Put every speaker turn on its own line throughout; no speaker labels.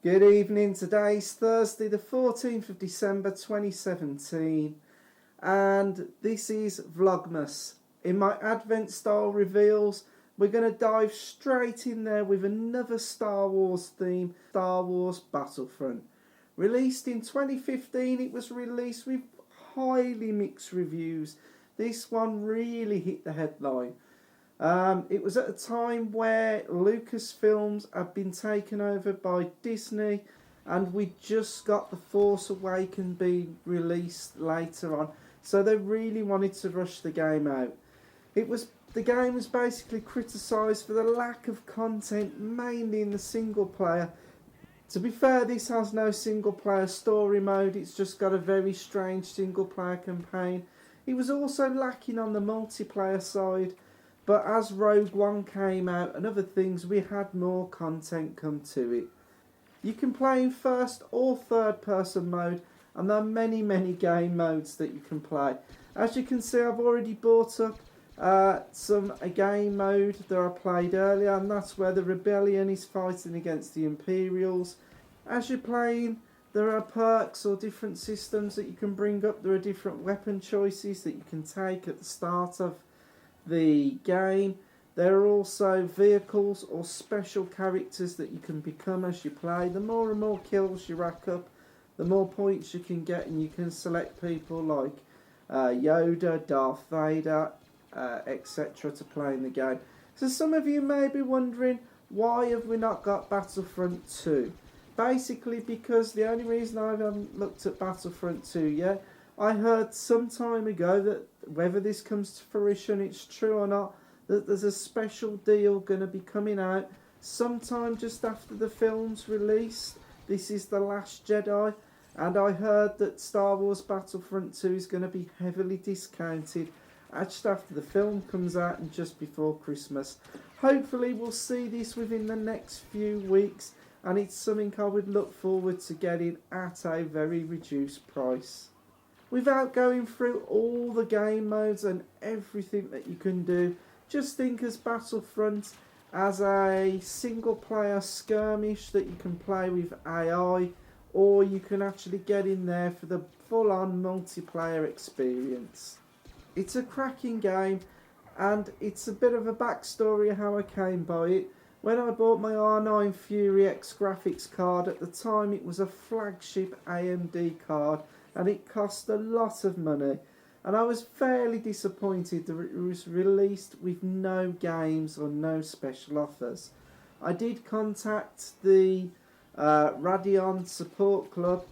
Good evening, today's Thursday the 14th of December 2017 and this is Vlogmas. In my Advent style reveals we're going to dive straight in there with another Star Wars theme, Star Wars Battlefront. Released in 2015, it was released with highly mixed reviews. This one really hit the headline. It was at a time where Lucasfilms had been taken over by Disney and we just got The Force Awakens being released later on, so they really wanted to rush the game out. The game was basically criticised for the lack of content, mainly in the single player. To be fair, this has no single player story mode, it's just got a very strange single player campaign. It was also lacking on the multiplayer side. But as Rogue One came out and other things, we had more content come to it. You can play in first or third person mode, and there are many game modes that you can play. As you can see, I've already bought up a game mode that I played earlier, and that's where the Rebellion is fighting against the Imperials. As you're playing, there are perks or different systems that you can bring up. There are different weapon choices that you can take at the start of the game. There are also vehicles or special characters that you can become as you play. The more and more kills you rack up, the more points you can get, and you can select people like Yoda, Darth Vader, etc. to play in the game. So some of you may be wondering, why have we not got Battlefront 2? Basically because the only reason I haven't looked at Battlefront 2 yet, I heard some time ago that whether this comes to fruition, it's true or not, that there's a special deal going to be coming out sometime just after the film's release. This is The Last Jedi, and I heard that Star Wars Battlefront 2 is going to be heavily discounted just after the film comes out and just before Christmas. Hopefully we'll see this within the next few weeks, and it's something I would look forward to getting at a very reduced price. Without going through all the game modes and everything that you can do, just think as Battlefront as a single player skirmish that you can play with AI, or you can actually get in there for the full on multiplayer experience. It's a cracking game, and it's a bit of a backstory of how I came by it. When I bought my R9 Fury X graphics card, at the time it was a flagship AMD card, and it cost a lot of money, and I was fairly disappointed that it was released with no games or no special offers. I did contact the Radeon support club,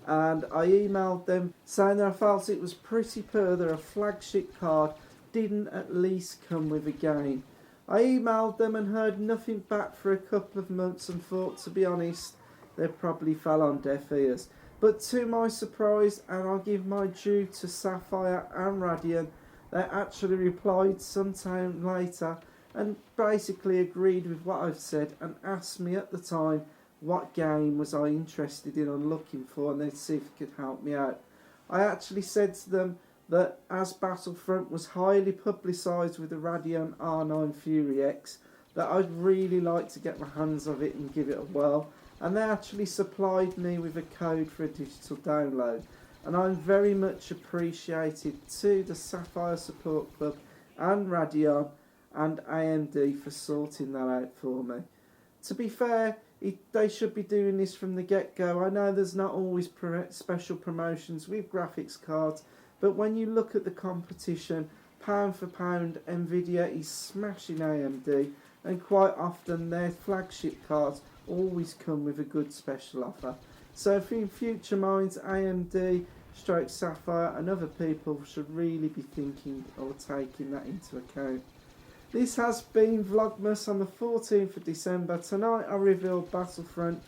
and I emailed them saying that I felt it was pretty poor that a flagship card didn't at least come with a game. I emailed them and heard nothing back for a couple of months, and thought, to be honest, they probably fell on deaf ears. But to my surprise, and I'll give my due to Sapphire and Radeon, they actually replied sometime later and basically agreed with what I've said, and asked me at the time what game was I interested in and looking for, and they'd see if it could help me out. I actually said to them that as Battlefront was highly publicised with the Radeon R9 Fury X, that I'd really like to get my hands on it and give it a whirl. And they actually supplied me with a code for a digital download, and I'm very much appreciated to the Sapphire Support Club and Radeon and AMD for sorting that out for me. To be fair, they should be doing this from the get-go. I know there's not always special promotions with graphics cards, but when you look at the competition, pound for pound, Nvidia is smashing AMD, and quite often their flagship cards always come with a good special offer. So if in future minds, AMD, Sapphire and other people should really be thinking or taking that into account. This has been Vlogmas on the 14th of December. Tonight I revealed Battlefront,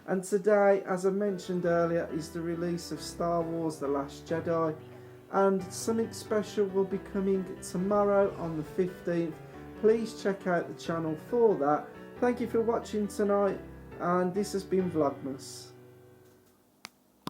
and today, as I mentioned earlier, is the release of Star Wars The Last Jedi, and something special will be coming tomorrow on the 15th. Please check out the channel for that. Thank you for watching tonight, and this has been Vlogmas.